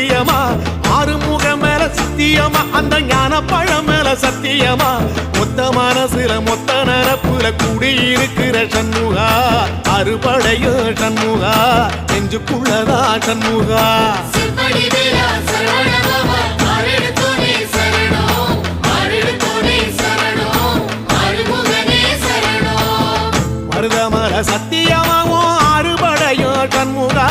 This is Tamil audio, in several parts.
சத்தியமா ஆறுமுகம் மேல சத்தியமா அந்த ஞான பழம் மேல சத்தியமா மொத்த மனசுல மொத்த நரப்புல கூடியிருக்கிற சண்முகா அறுபடையோ சண்முகா நெஞ்சுக்குள்ளதா சண்முகா மருதமர சத்தியமாவோ அறுபடையோ சண்முகா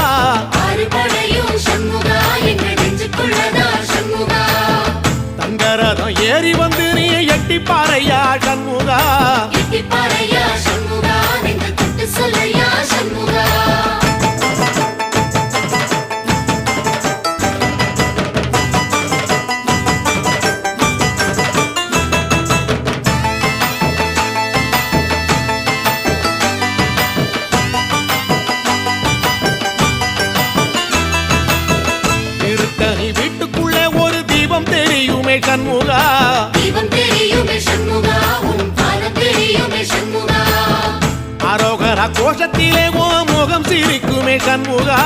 தங்கரதம் ஏறி வந்து நீ எட்டி பாறையா சண்முகா திருத்தணி வீட்டுக்குள்ளே ஒரு தீபம் தெரியுமே சண்முகா அரோகரா கோஷத்திலே ஓ முகம் சிரிக்குமே சண்முகா